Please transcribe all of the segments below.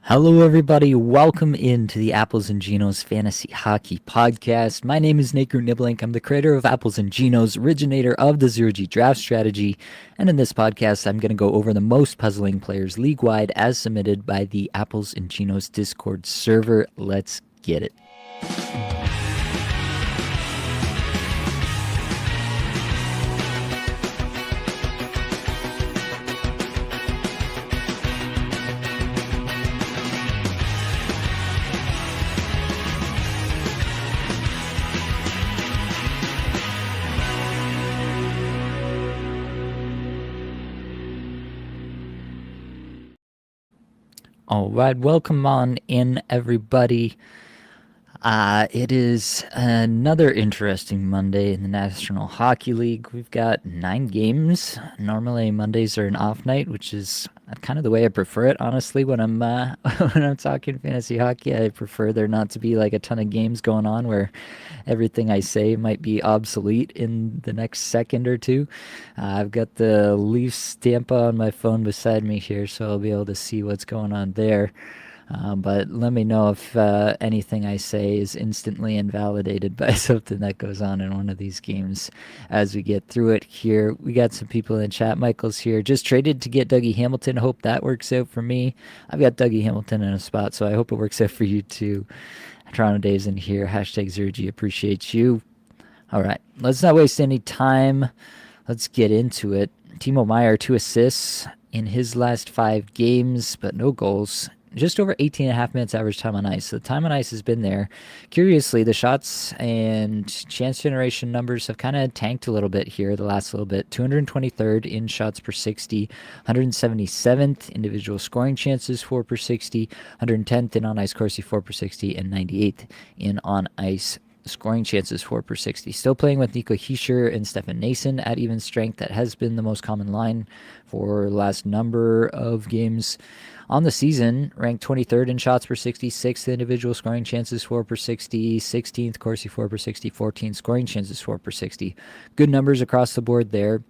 Hello, everybody. Welcome into the Apples and Genos Fantasy Hockey Podcast. My name is Nate Niblink. I'm the creator of Apples and Genos, originator of the Zero G Draft Strategy. And in this podcast, I'm going to go over the most puzzling players league wide as submitted by the Apples and Genos Discord server. Let's get it. All right, welcome on in, everybody. It is another interesting Monday in the National Hockey League. We've got 9 games. Normally Mondays are an off night, which is kind of the way I prefer it. Honestly, when I'm when I'm talking fantasy hockey, I prefer there not to be like a ton of games going on where everything I say might be obsolete in the next second or two. I've got the Leafs Tampa on my phone beside me here, so I'll be able to see what's going on there. But let me know if anything I say is instantly invalidated by something that goes on in one of these games as we get through it here. We got some people in chat. Michael's here. Just traded to get Dougie Hamilton. Hope that works out for me. I've got Dougie Hamilton in a spot, so I hope it works out for you too. Toronto Dave's in here. Hashtag Zero G appreciates you. All right, let's not waste any time. Let's get into it. Timo Meier, 2 assists in his last 5 games, but no goals. Just over 18 and a half minutes average time on ice. So the time on ice has been there. Curiously, the shots and chance generation numbers have kind of tanked a little bit here the last little bit. 223rd in shots per 60, 177th individual scoring chances 4 per 60, 110th in on ice Corsi 4 per 60, and 98th in on ice scoring chances 4 per 60. Still playing with Nico Hischier and Stefan Noesen at even strength. That has been the most common line for the last number of games on the season. Ranked 23rd in shots per 60, 6th individual scoring chances 4 per 60, 16th Corsi 4 per 60, 14th scoring chances 4 per 60. Good numbers across the board there.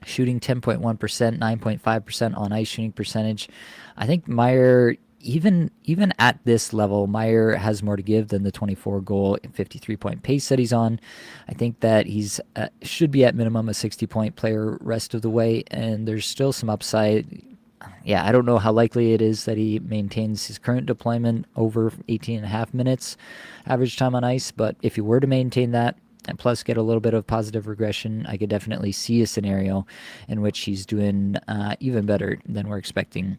Shooting 10.1%, 9.5% on ice shooting percentage. I think Meier, even at this level, Meier has more to give than the 24 goal and 53-point pace that he's on. I think that he's should be at minimum a 60-point player rest of the way, and there's still some upside. Yeah, I don't know how likely it is that he maintains his current deployment over 18 and a half minutes average time on ice, but if he were to maintain that and plus get a little bit of positive regression, I could definitely see a scenario in which he's doing even better than we're expecting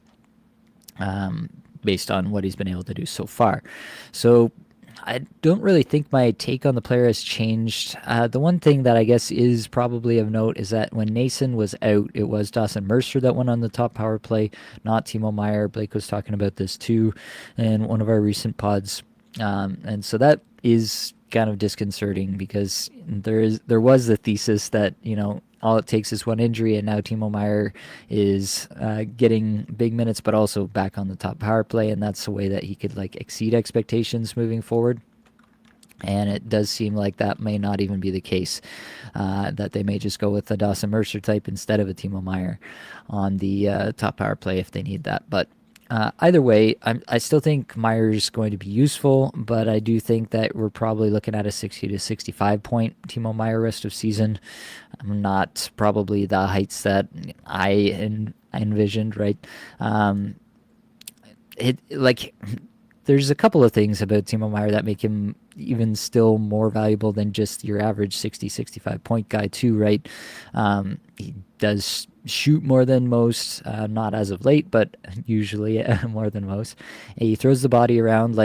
based on what he's been able to do so far. So I don't really think my take on the player has changed. The one thing that I guess is probably of note is that when Noesen was out, it was Dawson Mercer that went on the top power play, not Timo Meier. Blake was talking about this too in one of our recent pods. And so that is kind of disconcerting because there was the thesis that, all it takes is one injury, and now Timo Meier is getting big minutes, but also back on the top power play, and that's a way that he could exceed expectations moving forward. And it does seem like that may not even be the case, that they may just go with the Dawson Mercer type instead of a Timo Meier on the top power play if they need that. But either way, I still think Meier's going to be useful, but I do think that we're probably looking at a 60 to 65 point Timo Meier rest of season. I'm not probably the heights that I envisioned, right? There's a couple of things about Timo Meier that make him even still more valuable than just your average 60, 65 point guy too, right? He does shoot more than most, not as of late, but usually more than most. He throws the body around.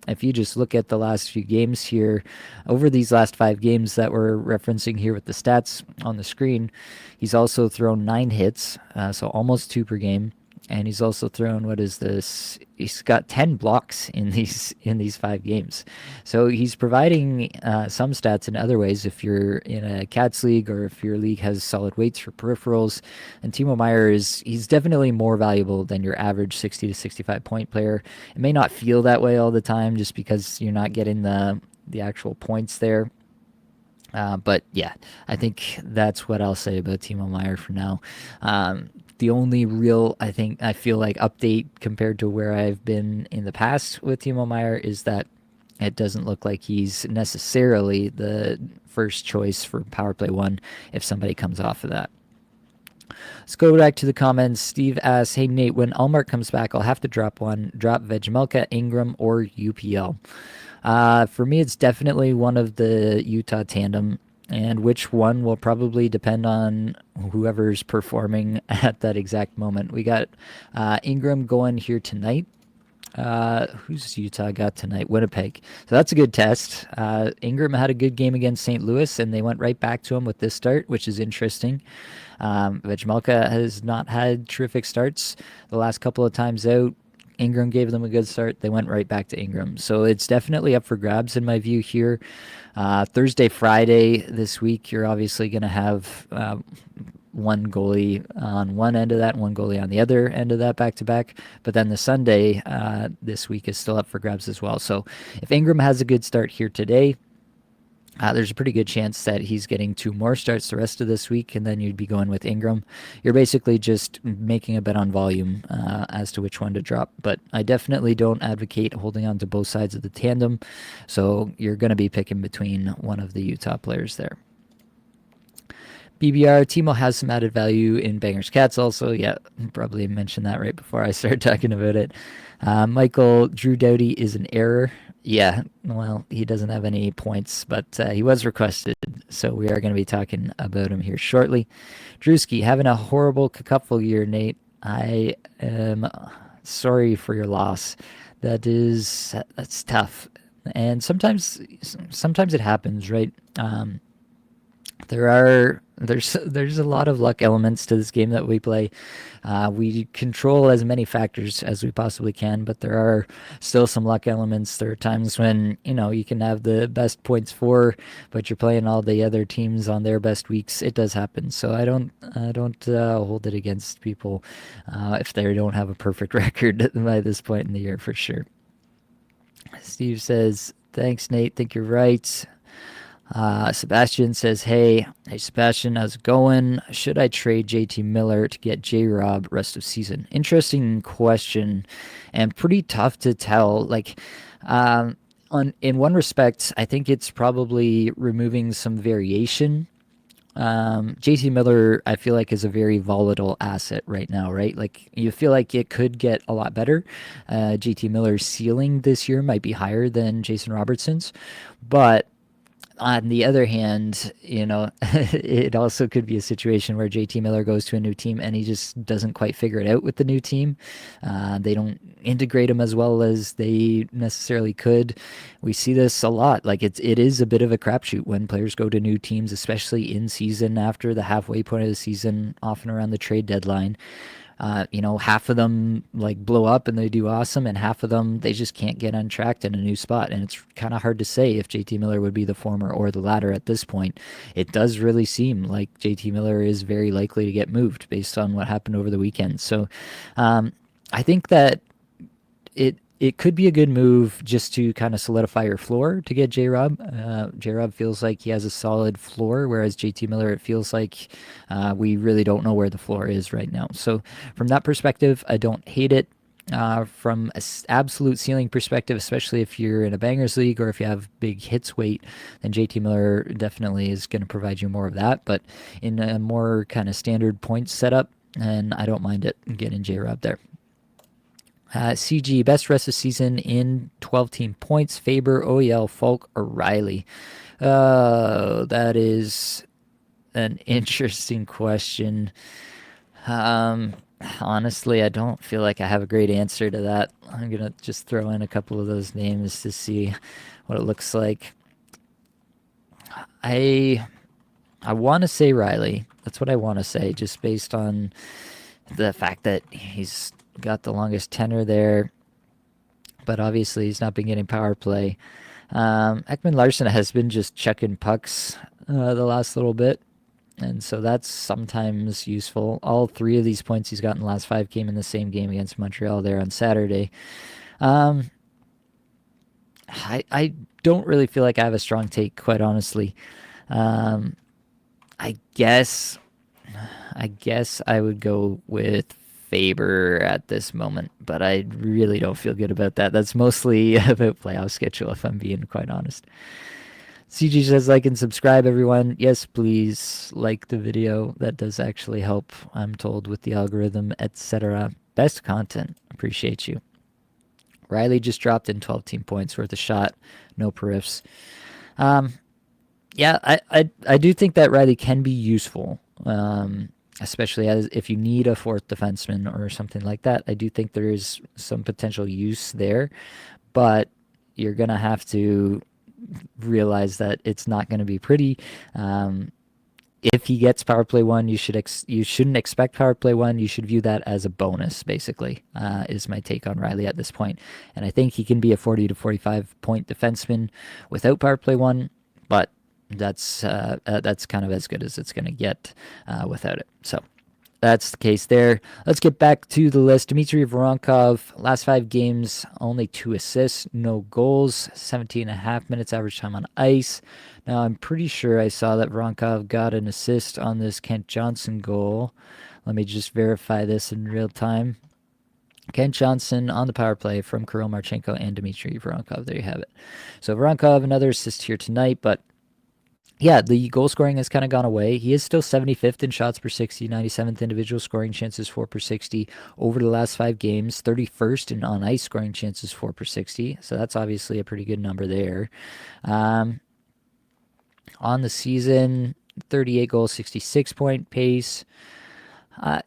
If you just look at the last few games here, over these last 5 games that we're referencing here with the stats on the screen, he's also thrown 9 hits, so almost 2 per game. And he's also thrown, what is this? He's got 10 blocks in these 5 games. So he's providing some stats in other ways if you're in a Cats league or if your league has solid weights for peripherals. And Timo Meier he's definitely more valuable than your average 60 to 65 point player. It may not feel that way all the time just because you're not getting the actual points there. But yeah, I think that's what I'll say about Timo Meier for now. The only real, I feel like, update compared to where I've been in the past with Timo Meyer is that it doesn't look like he's necessarily the first choice for power play one if somebody comes off of that. Let's go back to the comments. Steve asks, "Hey Nate, when Allmark comes back, I'll have to drop one. Drop Vejmelka, Ingram, or UPL." For me, it's definitely one of the Utah tandem, and which one will probably depend on whoever's performing at that exact moment. We got Ingram going here tonight. Who's Utah got tonight? Winnipeg. So that's a good test. Ingram had a good game against St. Louis, and they went right back to him with this start, which is interesting. Vejmelka has not had terrific starts the last couple of times out. Ingram gave them a good start. They went right back to Ingram. So it's definitely up for grabs in my view here. Thursday, Friday this week, you're obviously going to have one goalie on one end of that, one goalie on the other end of that back to back. But then the Sunday this week is still up for grabs as well. So if Ingram has a good start here today, there's a pretty good chance that he's getting two more starts the rest of this week, and then you'd be going with Ingram. You're basically just making a bet on volume as to which one to drop. But I definitely don't advocate holding on to both sides of the tandem. So you're going to be picking between one of the Utah players there. BBR, Timo has some added value in Bangers Cats also. Yeah, probably mentioned that right before I started talking about it. Michael, Drew Doughty is an error. Yeah, well, he doesn't have any points, but he was requested, so we are going to be talking about him here shortly. Drewski, having a horrible cacupful year, Nate. I am sorry for your loss. That's tough, and sometimes it happens, right? There's a lot of luck elements to this game that we play. We control as many factors as we possibly can, but there are still some luck elements. There are times when you can have the best points for, but you're playing all the other teams on their best weeks. It does happen, so I don't hold it against people if they don't have a perfect record by this point in the year for sure. Steve says, "Thanks, Nate. Think you're right." Sebastian says, hey Sebastian, how's it going? Should I trade JT Miller to get J-Rob rest of season? Interesting question, and pretty tough to tell. Like, in one respect, I think it's probably removing some variation. JT Miller, I feel like, is a very volatile asset right now, right? Like, you feel like it could get a lot better. JT Miller's ceiling this year might be higher than Jason Robertson's, but on the other hand, it also could be a situation where JT Miller goes to a new team and he just doesn't quite figure it out with the new team. They don't integrate him as well as they necessarily could. We see this a lot. Like, it is a bit of a crapshoot when players go to new teams, especially in season after the halfway point of the season, often around the trade deadline. Half of them like blow up and they do awesome, and half of them they just can't get untracked in a new spot. And it's kind of hard to say if JT Miller would be the former or the latter at this point. It does really seem like JT Miller is very likely to get moved based on what happened over the weekend. So I think that it could be a good move just to kind of solidify your floor to get J-Rob. J-Rob feels like he has a solid floor, whereas JT Miller, it feels like we really don't know where the floor is right now. So from that perspective, I don't hate it. From an absolute ceiling perspective, especially if you're in a bangers league or if you have big hits weight, then JT Miller definitely is going to provide you more of that. But in a more kind of standard points setup, and I don't mind it getting J-Rob there. CG, best rest of season in 12-team points, Faber, OEL, Falk, or Riley? That is an interesting question. Honestly, I don't feel like I have a great answer to that. I'm going to just throw in a couple of those names to see what it looks like. I want to say Riley. That's what I want to say, just based on the fact that he's got the longest tenure there, but obviously he's not been getting power play. Ekman Larsson has been just checking pucks the last little bit, and so that's sometimes useful. All three of these points he's got in the last 5 came in the same game against Montreal there on Saturday. I don't really feel like I have a strong take, quite honestly. I guess I guess I would go with Faber at this moment, but I really don't feel good about that. That's mostly about playoff schedule, if I'm being quite honest. CG says like and subscribe, everyone. Yes, please like the video. That does actually help, I'm told, with the algorithm, etc. Best content. Appreciate you. Riley just dropped in 12 team points worth a shot. No periffs. Um, yeah, I do think that Riley can be useful, especially as if you need a fourth defenseman or something like that. I do think there is some potential use there, but you're gonna have to realize that it's not going to be pretty. If he gets power play one, you shouldn't expect power play one. You should view that as a bonus. Basically, is my take on Riley at this point. And I think he can be a 40 to 45 point defenseman without power play one, but that's kind of as good as it's going to get without it. So that's the case there. Let's get back to the list. Dmitry Voronkov, last 5 games, only 2 assists, no goals, 17 and a half minutes average time on ice. Now, I'm pretty sure I saw that Voronkov got an assist on this Kent Johnson goal. Let me just verify this in real time. Kent Johnson on the power play from Kirill Marchenko and Dmitry Voronkov. There you have it. So Voronkov, another assist here tonight, but yeah, the goal scoring has kind of gone away. He is still 75th in shots per 60, 97th individual scoring chances 4 per 60 over the last 5 games, 31st in on ice scoring chances 4 per 60. So that's obviously a pretty good number there. On the season, 38 goals, 66 point pace. I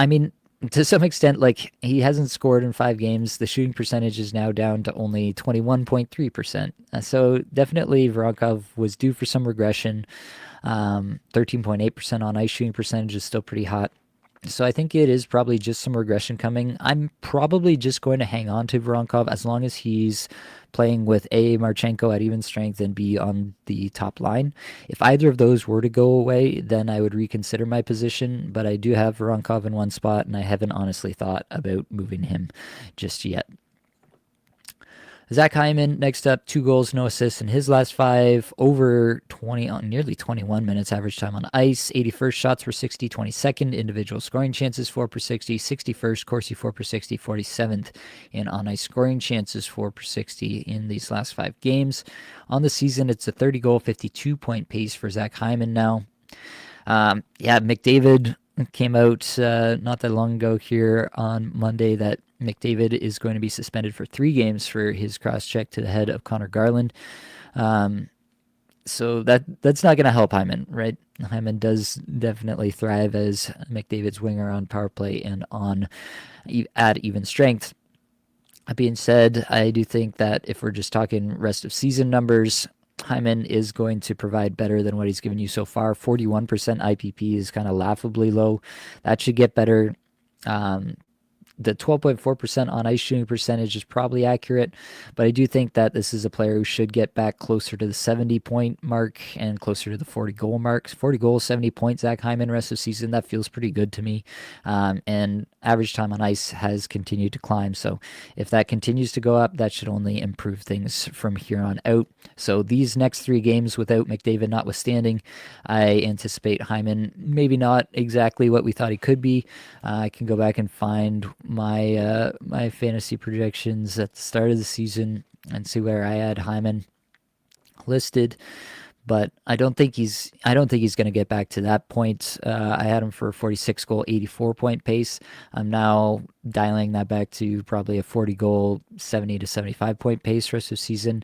mean, to some extent, like he hasn't scored in 5 games. The shooting percentage is now down to only 21.3%. So definitely Voronkov was due for some regression. 13.8% on ice shooting percentage is still pretty hot. So I think it is probably just some regression coming. I'm probably just going to hang on to Voronkov as long as he's playing with A, Marchenko at even strength, and B, on the top line. If either of those were to go away, then I would reconsider my position. But I do have Voronkov in one spot, and I haven't honestly thought about moving him just yet. Zach Hyman, next up, 2 goals, no assists in his last 5, over 20, nearly 21 minutes average time on ice, 81st shots per 60, 22nd individual scoring chances 4 per 60, 61st Corsi 4 per 60, 47th in on ice scoring chances 4 per 60 in these last 5 games. On the season, it's a 30 goal, 52 point pace for Zach Hyman now. McDavid came out not that long ago here on Monday that McDavid is going to be suspended for 3 games for his cross-check to the head of Connor Garland. So that's not going to help Hyman, right? Hyman does definitely thrive as McDavid's winger on power play and on at even strength. That being said, I do think that if we're just talking rest of season numbers, Hyman is going to provide better than what he's given you so far. 41% IPP is kind of laughably low. That should get better. The 12.4% on ice shooting percentage is probably accurate, but I do think that this is a player who should get back closer to the 70-point mark and closer to the 40-goal mark. 40 goals, 70 points, Zach Hyman rest of season. That feels pretty good to me. And average time on ice has continued to climb. So if that continues to go up, that should only improve things from here on out. So these next 3 games without McDavid notwithstanding, I anticipate Hyman maybe not exactly what we thought he could be. I can go back and find my fantasy projections at the start of the season and see where I had Hyman listed, but I don't think he's going to get back to that point. I had him for a 46 goal, 84 point pace. I'm now dialing that back to probably a 40 goal, 70 to 75 point pace rest of season.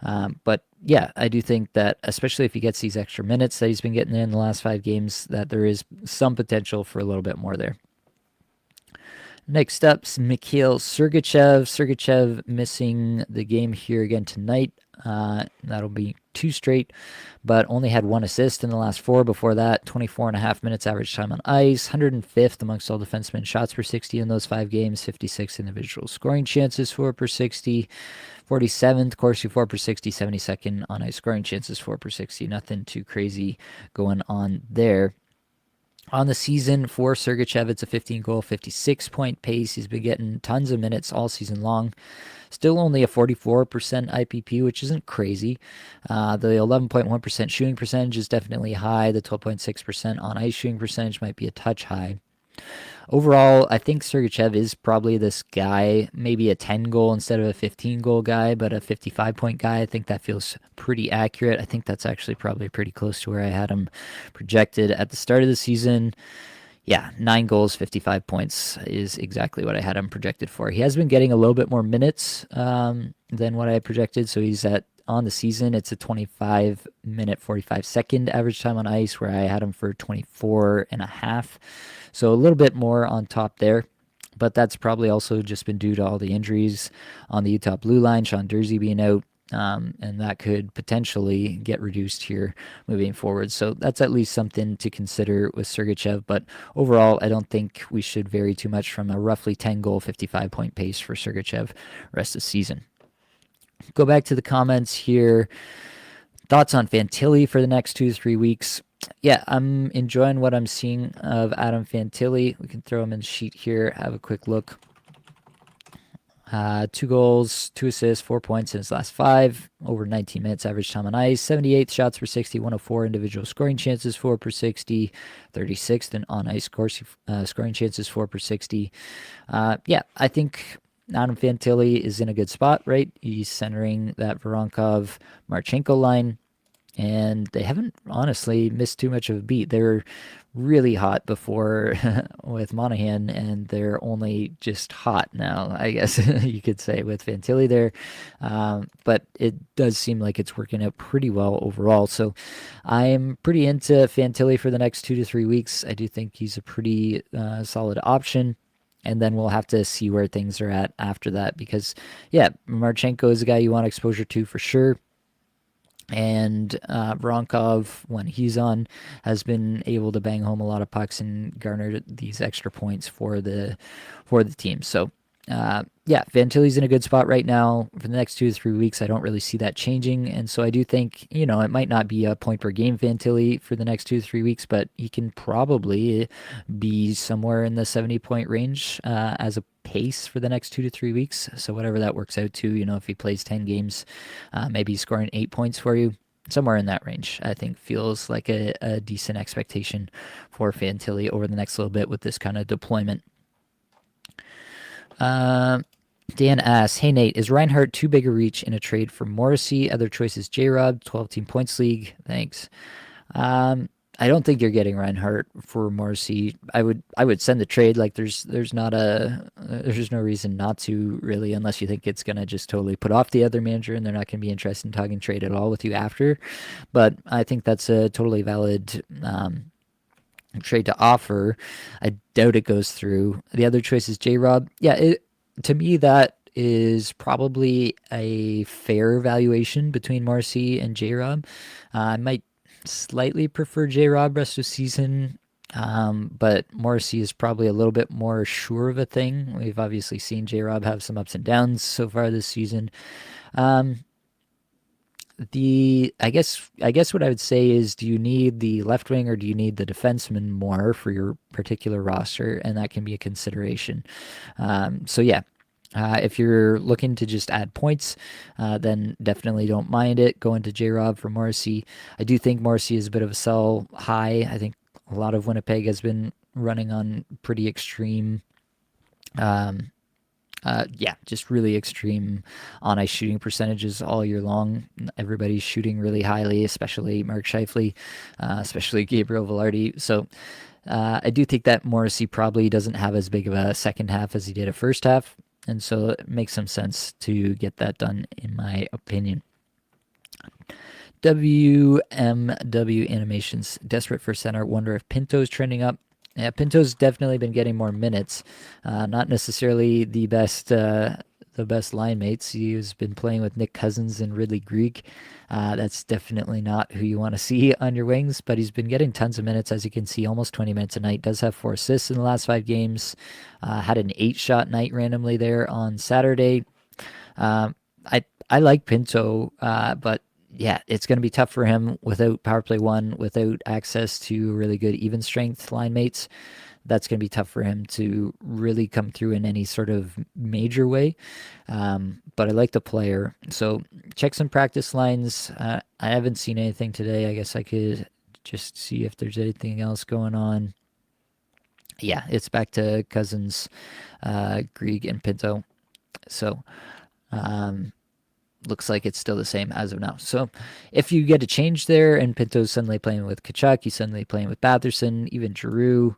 But yeah, I do think that especially if he gets these extra minutes that he's been getting in the last 5 games, that there is some potential for a little bit more there. Next up, Mikhail Sergachev. Sergachev missing the game here again tonight. That'll be 2 straight, but only had 1 assist in the last 4 before that. 24 and a half minutes average time on ice. 105th amongst all defensemen shots per 60 in those 5 games. 56 individual scoring chances 4 per 60. 47th Corsi 4 per 60. 72nd on ice scoring chances 4 per 60. Nothing too crazy going on there. On the season for Sergachev, it's a 15-goal, 56-point pace. He's been getting tons of minutes all season long. Still only a 44% IPP, which isn't crazy. The 11.1% shooting percentage is definitely high. The 12.6% on ice shooting percentage might be a touch high. Overall, I think Sergachev is probably this guy, maybe a 10 goal instead of a 15 goal guy, but a 55-point guy. I think that feels pretty accurate. I think that's actually probably pretty close to where I had him projected at the start of the season. Yeah, 9 goals, 55 points is exactly what I had him projected for. He has been getting a little bit more minutes than what I projected. So he's at, on the season, it's a 25-minute, 45-second average time on ice, where I had him for 24 and a half. So a little bit more on top there. But that's probably also just been due to all the injuries on the Utah blue line, Sean Durzi being out, and that could potentially get reduced here moving forward. So that's at least something to consider with Sergachev. But overall, I don't think we should vary too much from a roughly 10 goal, 55-point pace for Sergachev rest of the season. Go back to the comments here. Thoughts on Fantilli for the next 2 to 3 weeks? Yeah, I'm enjoying what I'm seeing of Adam Fantilli. We can throw him in the sheet here, have a quick look. 2 goals, 2 assists, 4 points in his last 5, over 19 minutes average time on ice, 78th shots per 60, 104 individual scoring chances, 4 per 60, 36th in on ice scoring chances, 4 per 60. Yeah, I think Adam Fantilli is in a good spot, right? He's centering that Voronkov Marchenko line, and they haven't honestly missed too much of a beat. They were really hot before with Monahan, and they're only just hot now, I guess you could say, with Fantilli there. But it does seem like it's working out pretty well overall. So I'm pretty into Fantilli for the next 2 to 3 weeks. I do think he's a pretty solid option. And then we'll have to see where things are at after that, because, yeah, Marchenko is a guy you want exposure to for sure. And Voronkov, when he's on, has been able to bang home a lot of pucks and garner these extra points for the team. So yeah, Fantilli's in a good spot right now. For the next 2 to 3 weeks, I don't really see that changing. And so I do think, it might not be a point per game Fantilli for the next 2 to 3 weeks, but he can probably be somewhere in the 70-point range as a pace for the next 2 to 3 weeks. So whatever that works out to, if he plays 10 games, maybe he's scoring 8 points for you. Somewhere in that range, I think, feels like a decent expectation for Fantilli over the next little bit with this kind of deployment. Dan asks, hey Nate, is Reinhart too big a reach in a trade for Morrissey? Other choices, J-Rob, 12-team points league. Thanks. I don't think you're getting Reinhart for Morrissey. I would send the trade. Like there's no reason not to, really, unless you think it's gonna just totally put off the other manager and they're not gonna be interested in talking trade at all with you after. But I think that's a totally valid trade to offer. I doubt it goes through. The other choice is J-Rob. Yeah, to me that is probably a fair valuation between Morrissey and J-Rob. I might slightly prefer J-Rob rest of season, but Morrissey is probably a little bit more sure of a thing. We've obviously seen J-Rob have some ups and downs so far this season. I guess what I would say is, do you need the left wing or do you need the defenseman more for your particular roster? And that can be a consideration. So yeah, if you're looking to just add points, then definitely don't mind it. Go into J-Rob for Morrissey. I do think Morrissey is a bit of a sell high. I think a lot of Winnipeg has been running on pretty extreme, just really extreme on-ice shooting percentages all year long. Everybody's shooting really highly, especially Mark Scheifele, especially Gabriel Velarde. So I do think that Morrissey probably doesn't have as big of a second half as he did a first half. And so it makes some sense to get that done, in my opinion. WMW Animations, desperate for center. Wonder if Pinto's trending up. Yeah, Pinto's definitely been getting more minutes. Not necessarily the best line mates. He has been playing with Nick Cousins and Ridley Greig. That's definitely not who you want to see on your wings, but he's been getting tons of minutes, as you can see, almost 20 minutes a night. Does have 4 assists in the last 5 games. Had an 8-shot night randomly there on Saturday. I like Pinto, but yeah, it's going to be tough for him without power play one, without access to really good even strength line mates. That's going to be tough for him to really come through in any sort of major way. But I like the player. So check some practice lines. I haven't seen anything today. I guess I could just see if there's anything else going on. Yeah, it's back to Cousins, Grieg, and Pinto. So um, looks like it's still the same as of now. So if you get a change there and Pinto's suddenly playing with Kachuk, he's suddenly playing with Batherson, even Giroux,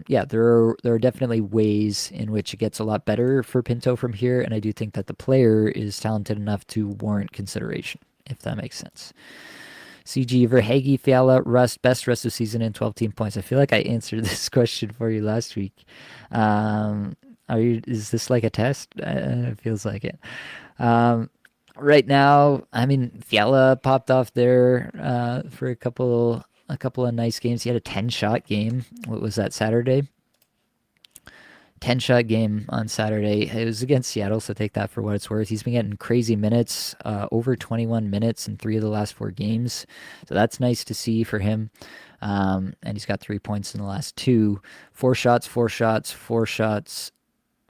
yeah, there are definitely ways in which it gets a lot better for Pinto from here, and I do think that the player is talented enough to warrant consideration, if that makes sense. CG Verhage, Fiala, Rust, best rest of season in 12 team points. I feel like I answered this question for you last week. Um, is this like a test? It feels like it. Um, right now, I mean, Fiala popped off there for a couple of nice games. He had a 10-shot game. What was that, Saturday? 10-shot game on Saturday. It was against Seattle, so take that for what it's worth. He's been getting crazy minutes, over 21 minutes in 3 of the last 4 games. So that's nice to see for him. And he's got 3 points in the last 2. 4 shots, 4 shots, 4 shots,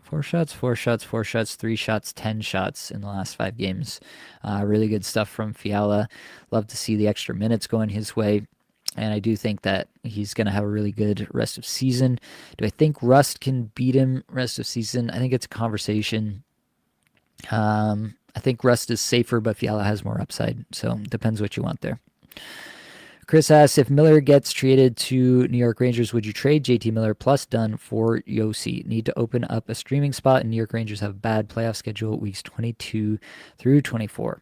4 shots, 4 shots, 4 shots, 3 shots, 10 shots in the last 5 games. Really good stuff from Fiala. Love to see the extra minutes going his way. And I do think that he's going to have a really good rest of season. Do I think Rust can beat him rest of season? I think it's a conversation. I think Rust is safer, but Fiala has more upside. So depends what you want there. Chris asks, if Miller gets traded to New York Rangers, would you trade JT Miller plus Dunn for Yossi? Need to open up a streaming spot, and New York Rangers have a bad playoff schedule weeks 22 through 24.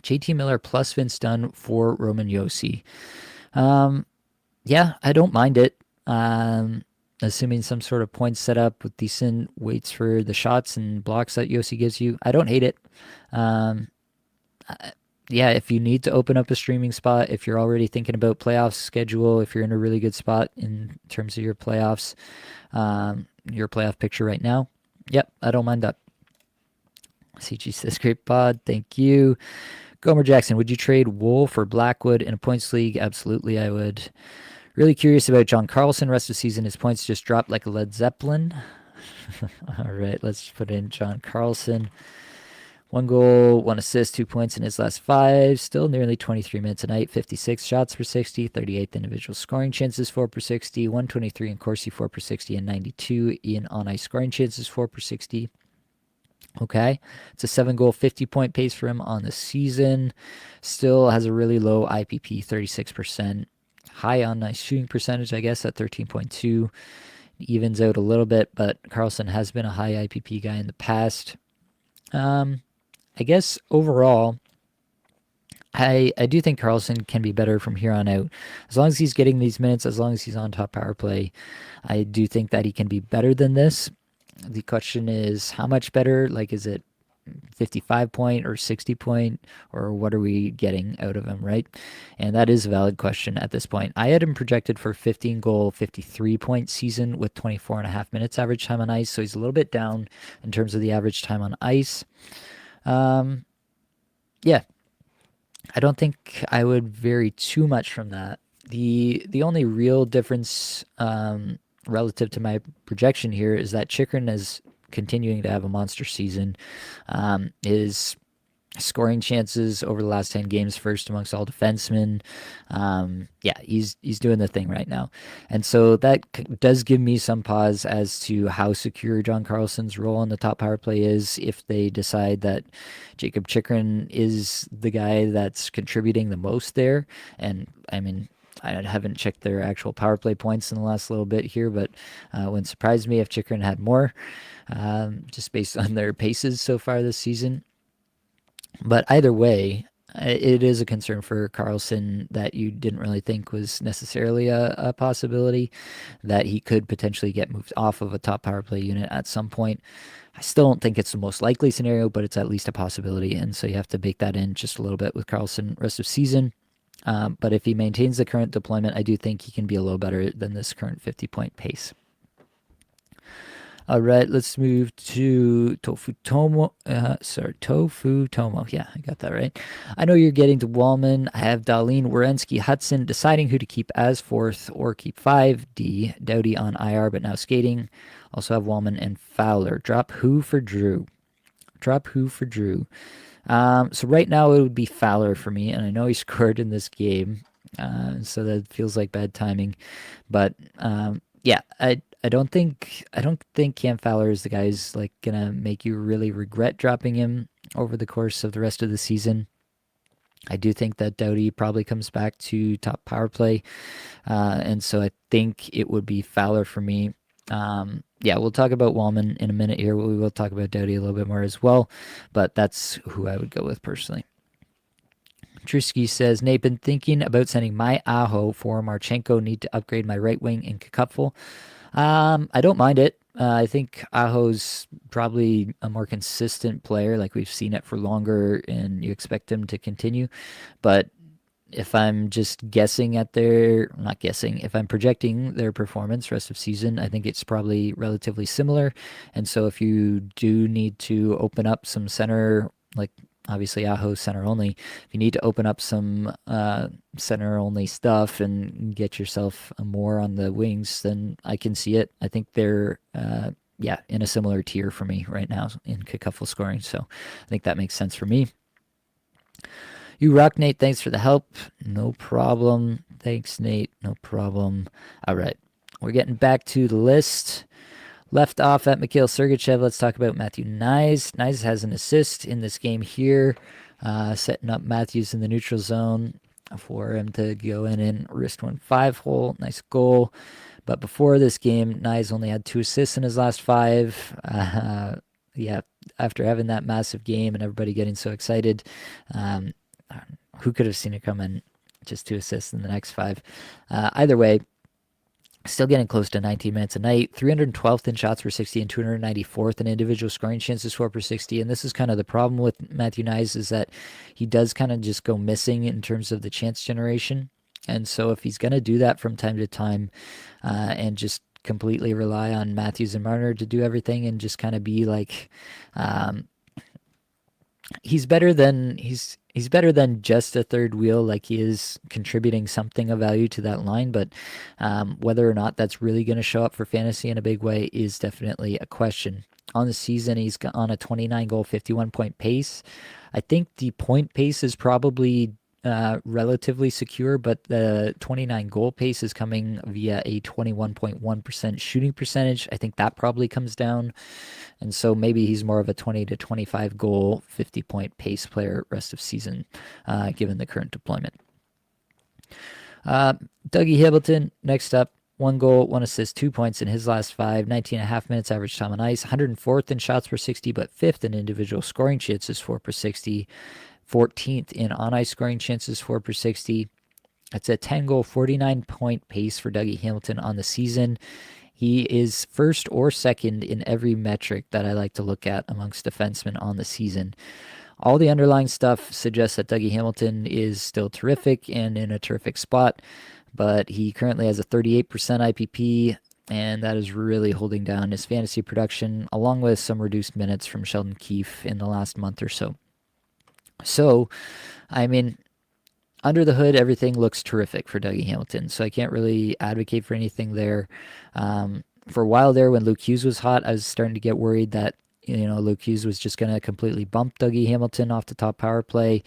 JT Miller plus Vince Dunn for Roman Yossi. Yeah, I don't mind it. Assuming some sort of points set up with decent weights for the shots and blocks that Yossi gives you, I don't hate it. Um, yeah, if you need to open up a streaming spot, if you're already thinking about playoff schedule, if you're in a really good spot in terms of your playoffs, your playoff picture right now, yep, I don't mind that. CG says, great pod, thank you. Gomer Jackson, would you trade Wool for Blackwood in a points league? Absolutely, I would. Really curious about John Carlson. Rest of the season, his points just dropped like a Led Zeppelin. All right, let's put in John Carlson. 1 goal, 1 assist, 2 points in his last 5. Still nearly 23 minutes a night. 56 shots per 60. 38th individual scoring chances, 4 per 60. 123 in Corsi, 4 per 60. And 92 in on-ice scoring chances, 4 per 60. Okay, it's a 7-goal, 50-point pace for him on the season. Still has a really low IPP, 36%. High on nice shooting percentage, I guess, at 13.2. Evens out a little bit, but Carlson has been a high IPP guy in the past. I guess overall, I do think Carlson can be better from here on out. As long as he's getting these minutes, as long as he's on top power play, I do think that he can be better than this. The question is, how much better? Like, is it 55 point or 60 point, or what are we getting out of him, right? And that is a valid question at this point. I had him projected for 15 goal, 53 point season with 24 and a half minutes average time on ice. So he's a little bit down in terms of the average time on ice. Yeah, I don't think I would vary too much from that. The only real difference relative to my projection here is that Chychrun is continuing to have a monster season. His scoring chances over the last 10 games, first amongst all defensemen. Yeah, he's doing the thing right now. And so that does give me some pause as to how secure John Carlson's role on the top power play is if they decide that Jakob Chychrun is the guy that's contributing the most there. And I mean, I haven't checked their actual power play points in the last little bit here, but it wouldn't surprise me if Chychrun had more, just based on their paces so far this season. But either way, it is a concern for Carlson that you didn't really think was necessarily a possibility, that he could potentially get moved off of a top power play unit at some point. I still don't think it's the most likely scenario, but it's at least a possibility. And so you have to bake that in just a little bit with Carlson rest of season. But if he maintains the current deployment, I do think he can be a little better than this current 50-point pace. All right, let's move to Tofu Tomo. Tofu Tomo. Yeah, I got that right. I know you're getting to Wallman. I have Darlene, Wierenski, Hudson, deciding who to keep as fourth or keep five. D. Doughty on IR, but now skating. Also have Wallman and Fowler. Drop who for Drew? Drop who for Drew? So right now it would be Fowler for me, and I know he scored in this game, so that feels like bad timing. But yeah, I don't think Cam Fowler is the guy who's like gonna make you really regret dropping him over the course of the rest of the season. I do think that Doughty probably comes back to top power play, and so I think it would be Fowler for me. Yeah, we'll talk about Wallman in a minute here. We will talk about Doughty a little bit more as well, but that's who I would go with personally. Trusky says, Nate, been thinking about sending my Aho for Marchenko. Need to upgrade my right wing in Kakupful. I don't mind it. I think Aho's probably a more consistent player. Like we've seen it for longer, and you expect him to continue. But if I'm just guessing at their, not guessing, if I'm projecting their performance rest of season, I think it's probably relatively similar. And so if you do need to open up some center, like obviously Aho center only, if you need to open up some center only stuff and get yourself more on the wings, then I can see it. I think they're yeah, in a similar tier for me right now in Kakufel scoring. So I think that makes sense for me. You rock, Nate. Thanks for the help. No problem. Thanks, Nate. No problem. All right. We're getting back to the list. Left off at Mikhail Sergachev. Let's talk about Matthew Knies. Knies has an assist in this game here, setting up Matthews in the neutral zone for him to go in and wrist 1-5 hole. Nice goal. But before this game, Knies only had 2 assists in his last 5. Yeah, after having that massive game and everybody getting so excited, who could have seen it coming? Just 2 assists in the next 5. Either way, still getting close to 19 minutes a night. 312th in shots per 60 and 294th in individual scoring chances for per 60. And this is kind of the problem with Matthew Knies, is that he does kind of just go missing in terms of the chance generation. And so if he's going to do that from time to time and just completely rely on Matthews and Marner to do everything and just kind of be like, he's better than just a third wheel. Like he is contributing something of value to that line, but whether or not that's really going to show up for fantasy in a big way is definitely a question. On the season, he's on a 29 goal, 51 point pace. I think the point pace is probably relatively secure, but the 29 goal pace is coming via a 21.1% shooting percentage. I think that probably comes down. And so maybe he's more of a 20 to 25 goal, 50 point pace player rest of season, given the current deployment. Dougie Hamilton, next up. 1 goal, 1 assist, 2 points in his last 5, 19 and a half minutes average time on ice, 104th in shots per 60, but 5th in individual scoring chances for per 60. 14th in on-ice scoring chances for per 60. That's a 10-goal, 49-point pace for Dougie Hamilton on the season. He is first or second in every metric that I like to look at amongst defensemen on the season. All the underlying stuff suggests that Dougie Hamilton is still terrific and in a terrific spot, but he currently has a 38% IPP, and that is really holding down his fantasy production, along with some reduced minutes from Sheldon Keefe in the last month or so. So, I mean, under the hood, everything looks terrific for Dougie Hamilton. So I can't really advocate for anything there. For a while there, when Luke Hughes was hot, I was starting to get worried that Luke Hughes was just going to completely bump Dougie Hamilton off the top power play.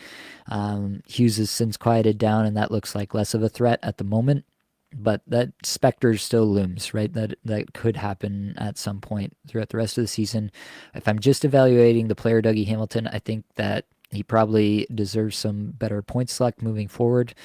Hughes has since quieted down, and that looks like less of a threat at the moment. But that specter still looms, right? That could happen at some point throughout the rest of the season. If I'm just evaluating the player Dougie Hamilton, I think that he probably deserves some better points luck moving forward.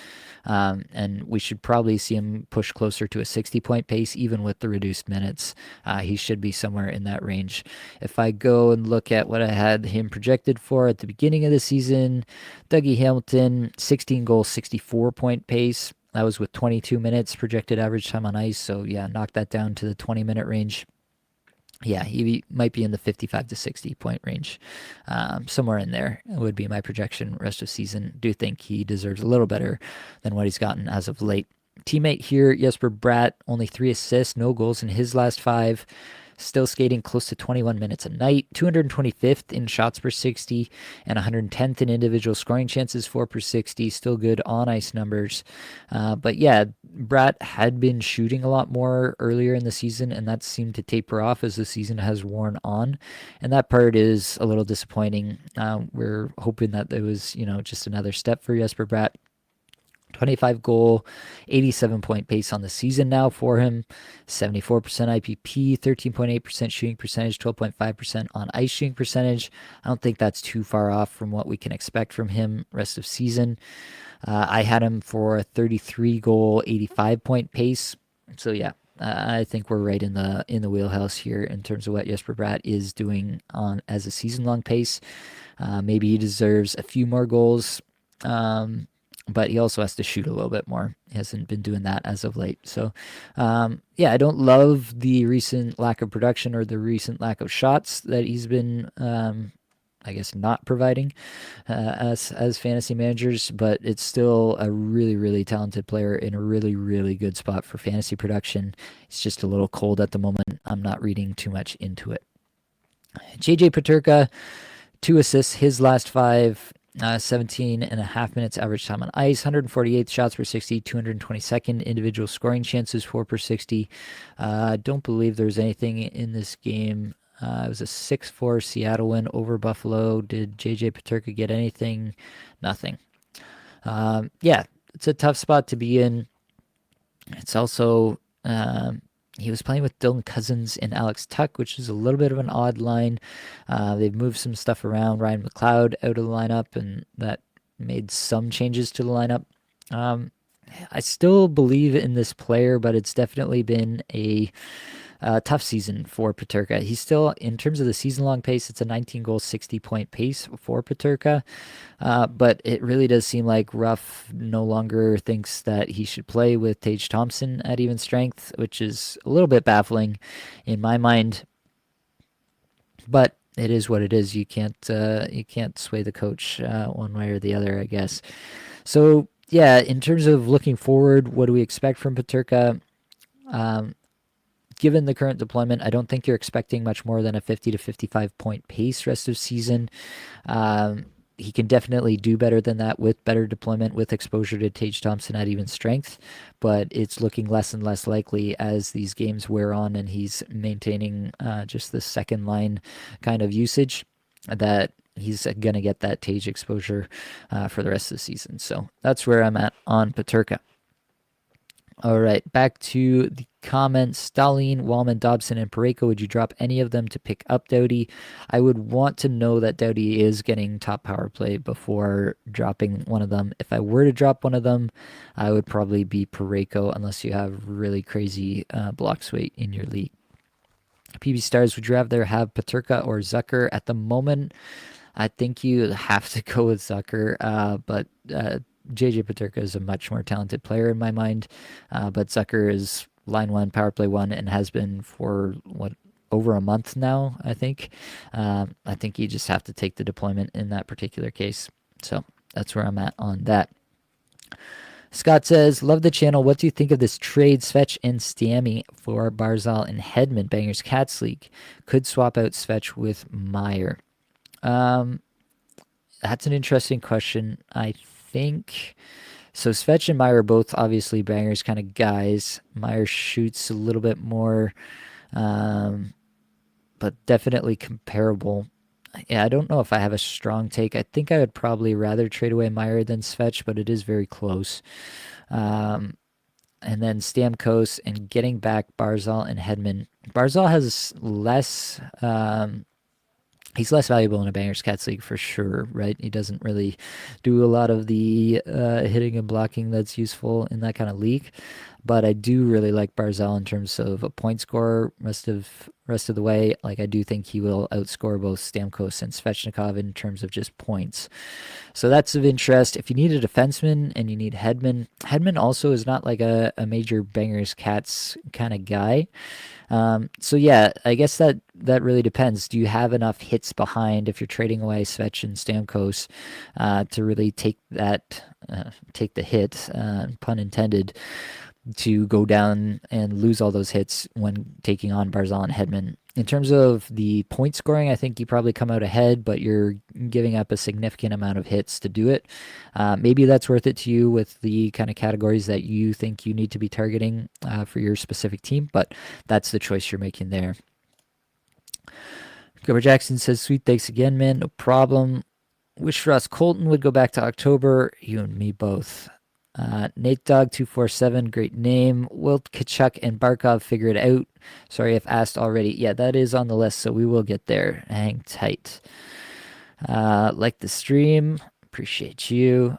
And we should probably see him push closer to a 60-point pace, even with the reduced minutes. He should be somewhere in that range. If I go and look at what I had him projected for at the beginning of the season, Dougie Hamilton, 16 goals, 64-point pace. That was with 22 minutes projected average time on ice. So, yeah, knock that down to the 20-minute range. Yeah, he might be in the 55 to 60 point range. Somewhere in there would be my projection rest of season. Do think he deserves a little better than what he's gotten as of late. Teammate here, Jesper Bratt, only 3 assists, no goals in his last 5. still skating close to 21 minutes a night, 225th in shots per 60, and 110th in individual scoring chances, 4 per 60. Still good on ice numbers. But yeah, Bratt had been shooting a lot more earlier in the season, and that seemed to taper off as the season has worn on. And that part is a little disappointing. We're hoping that it was, just another step for Jesper Bratt. 25 goal, 87 point pace on the season now for him. 74% IPP, 13.8% shooting percentage, 12.5% on ice shooting percentage. I don't think that's too far off from what we can expect from him rest of season. I had him for a 33 goal, 85 point pace. So yeah, I think we're right in the wheelhouse here in terms of what Jesper Bratt is doing on as a season long pace. Maybe he deserves a few more goals. But he also has to shoot a little bit more. He hasn't been doing that as of late. So, yeah, I don't love the recent lack of production or the recent lack of shots that he's been, I guess, not providing as fantasy managers. But it's still a really, really talented player in a really, really good spot for fantasy production. It's just a little cold at the moment. I'm not reading too much into it. JJ Peterka, 2 assists his last 5. 17 and a half minutes average time on ice, 148 shots per 60, 222nd individual scoring chances, 4 per 60. Don't believe there's anything in this game. It was a 6-4 Seattle win over Buffalo. Did JJ Peterka get anything? Nothing. Yeah, it's a tough spot to be in. It's also he was playing with Dylan Cousins and Alex Tuch, which is a little bit of an odd line. They've moved some stuff around. Ryan McLeod out of the lineup, and that made some changes to the lineup. I still believe in this player, but it's definitely been a tough season for Peterka. He's still, in terms of the season-long pace, it's a 19-goal, 60-point pace for Peterka. But it really does seem like Ruff no longer thinks that he should play with Tage Thompson at even strength, which is a little bit baffling in my mind. But it is what it is. You can't sway the coach one way or the other, I guess. So yeah, in terms of looking forward, what do we expect from Peterka? Given the current deployment, I don't think you're expecting much more than a 50 to 55 point pace rest of season. He can definitely do better than that with better deployment, with exposure to Tage Thompson at even strength, but it's looking less and less likely as these games wear on and he's maintaining just the second line kind of usage that he's going to get that Tage exposure for the rest of the season. So that's where I'm at on Peterka. All right, back to the comments. Stalin, Wallman, Dobson, and Parayko. Would you drop any of them to pick up Doughty? I would want to know that Doughty is getting top power play before dropping one of them. If I were to drop one of them, I would probably be Parayko, unless you have really crazy block weight in your league. PB Stars, would you rather have Peterka or Zucker? At the moment, I think you have to go with Zucker, but JJ Peterka is a much more talented player in my mind, but Zucker is line 1, power play 1, and has been for over a month now, I think. I think you just have to take the deployment in that particular case. So that's where I'm at on that. Scott says, love the channel. What do you think of this trade, Svech and Stammy for Barzal and Hedman, Bangers Cats League? Could swap out Svech with Meyer. That's an interesting question. I think so. Svech and Meyer are both obviously Bangers kind of guys. Meyer shoots a little bit more, but definitely comparable. Yeah, I don't know if I have a strong take. I think I would probably rather trade away Meyer than Svech, but it is very close. And then Stamkos and getting back Barzal and Hedman. Barzal has less. He's less valuable in a Bangers Cats League for sure, right? He doesn't really do a lot of the hitting and blocking that's useful in that kind of league. But I do really like Barzal in terms of a point scorer rest of the way. Like, I do think he will outscore both Stamkos and Svechnikov in terms of just points. So that's of interest. If you need a defenseman and you need Hedman, Hedman also is not like a major Bangers Cats kind of guy. So yeah, I guess that really depends. Do you have enough hits behind if you're trading away Svech and Stamkos to really take the hit, pun intended? to go down and lose all those hits when taking on Barzal and Hedman. In terms of the point scoring, I think you probably come out ahead, but you're giving up a significant amount of hits to do it. Maybe that's worth it to you with the kind of categories that you think you need to be targeting for your specific team, but that's the choice you're making there. Gilbert Jackson says, sweet, thanks again, man. No problem. Wish Ross Colton would go back to October. You and me both. Nate Dog 247, great name. Wilt Kachuk and Barkov figure it out. Sorry if asked already. Yeah, that is on the list, so we will get there. Hang tight. Like the stream. Appreciate you.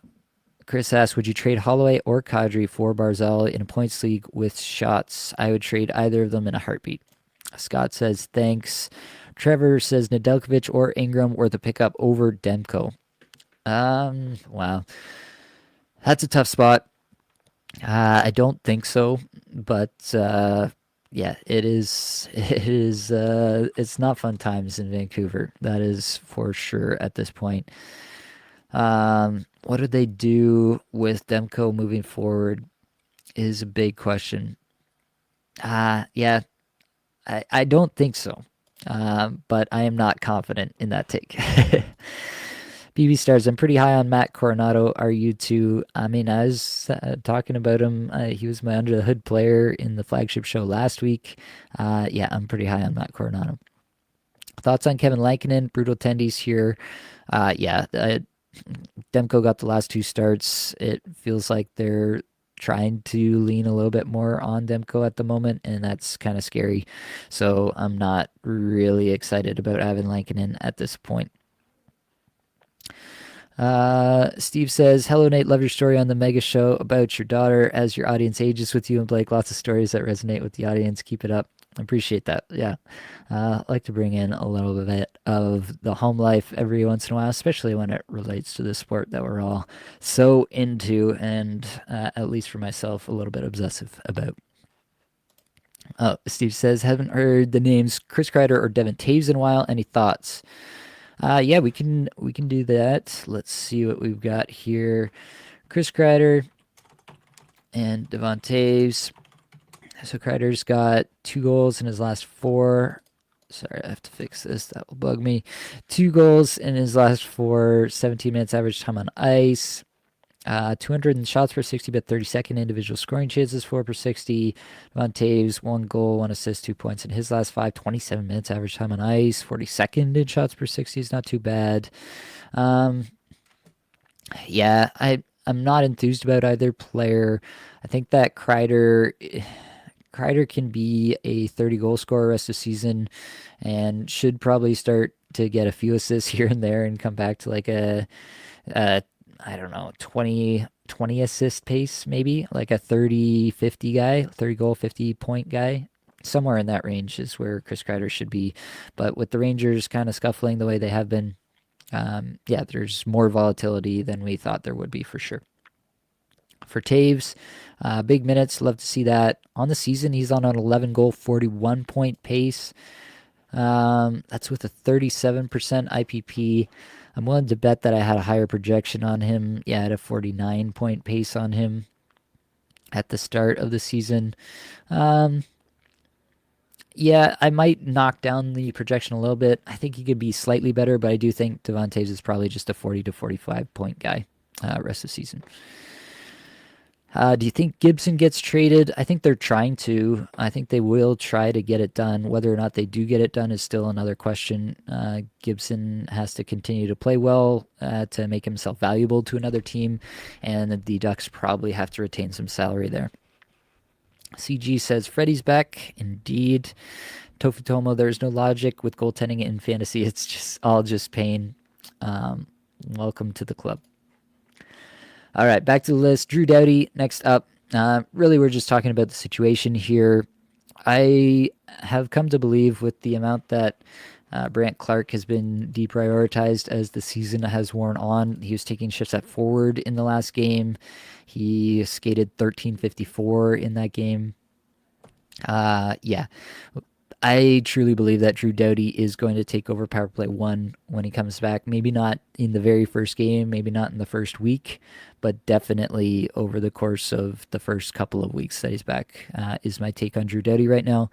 Chris asks, would you trade Holloway or Kadri for Barzal in a points league with shots? I would trade either of them in a heartbeat. Scott says, thanks. Trevor says, Nedeljkovic or Ingram worth a pickup over Demko. Wow. That's a tough spot. I don't think so, but yeah, it is. It is. It's not fun times in Vancouver. That is for sure at this point. What do they do with Demko moving forward is a big question. Yeah, I don't think so, but I am not confident in that take. BB Stars, I'm pretty high on Matt Coronado. Are you too? I mean, I was talking about him. He was my under the hood player in the flagship show last week. Yeah, I'm pretty high on Matt Coronado. Thoughts on Kevin Lankinen? Brutal tendies here. Yeah, Demko got the last two starts. It feels like they're trying to lean a little bit more on Demko at the moment, and that's kind of scary. So I'm not really excited about Evan Lankinen at this point. Steve says, hello, Nate. Love your story on the Mega Show about your daughter. As your audience ages with you and Blake, lots of stories that resonate with the audience. Keep it up. I appreciate that. Yeah. I like to bring in a little bit of the home life every once in a while, especially when it relates to the sport that we're all so into and, at least for myself, a little bit obsessive about. Oh, Steve says, haven't heard the names Chris Kreider or Devin Taves in a while. Any thoughts? Yeah, we can do that. Let's see what we've got here. Chris Kreider and Devon Taves. So Kreider's got 2 goals in his last 4. Sorry, I have to fix this. That will bug me. 2 goals in his last 4, 17 minutes average time on ice. 200 shots per 60, but 32nd individual scoring chances, 4 per 60. Devon Taves, 1 goal, 1 assist, 2 points in his last 5, 27 minutes average time on ice, 42nd in shots per 60 is not too bad. Yeah, I'm not enthused about either player. I think that Kreider can be a 30 goal scorer rest of the season and should probably start to get a few assists here and there and come back to like a I don't know, 20 assist pace, maybe like a 30-50 guy, 30 goal, 50 point guy. Somewhere in that range is where Chris Kreider should be. But with the Rangers kind of scuffling the way they have been, yeah, there's more volatility than we thought there would be for sure. For Taves, big minutes, love to see that. On the season, he's on an 11 goal, 41 point pace. That's with a 37% IPP. I'm willing to bet that I had a higher projection on him. Yeah, I had a 49 point pace on him at the start of the season. Yeah, I might knock down the projection a little bit. I think he could be slightly better, but I do think Devon Taves is probably just a 40 to 45 point guy rest of the season. Do you think Gibson gets traded? I think they're trying to. I think they will try to get it done. Whether or not they do get it done is still another question. Gibson has to continue to play well to make himself valuable to another team, and the Ducks probably have to retain some salary there. CG says Freddie's back. Indeed. Tofutomo, there's no logic with goaltending in fantasy. It's just all just pain. Welcome to the club. All right, back to the list. Drew Doughty, next up. Really, we're just talking about the situation here. I have come to believe with the amount that Brandt Clarke has been deprioritized as the season has worn on. He was taking shifts at forward in the last game. He skated 13:54 in that game. Yeah. I truly believe that Drew Doughty is going to take over power play one when he comes back. Maybe not in the very first game, maybe not in the first week, but definitely over the course of the first couple of weeks that he's back, is my take on Drew Doughty right now,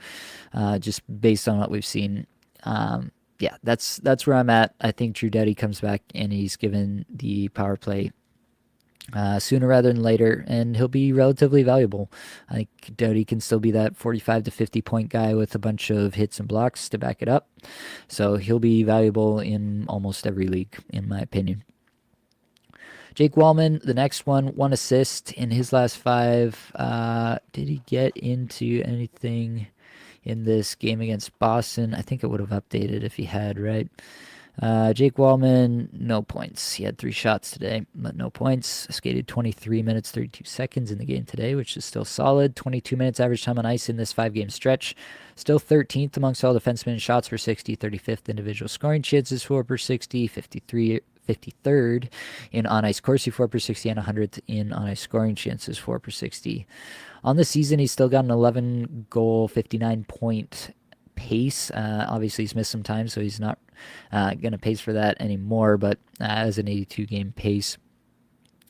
just based on what we've seen. Yeah, that's where I'm at. I think Drew Doughty comes back and he's given the power play sooner rather than later, and he'll be relatively valuable. I think Doughty can still be that 45 to 50 point guy with a bunch of hits and blocks to back it up. So he'll be valuable in almost every league, in my opinion. Jake Wallman, the next one assist in his last five. Did he get into anything in this game against Boston? I think it would have updated if he had, right? Jake Wallman, no points. He had 3 shots today, but no points. Skated 23 minutes, 32 seconds in the game today, which is still solid. 22 minutes average time on ice in this 5-game stretch. Still 13th amongst all defensemen in shots per 60, 35th individual scoring chances for per 60, 53rd in on-ice Corsi 4 per 60, and 100th in on-ice scoring chances 4 per 60. On the season, he's still got an 11-goal, 59-point pace. Obviously, he's missed some time, so he's not going to pace for that anymore, but as an 82-game pace,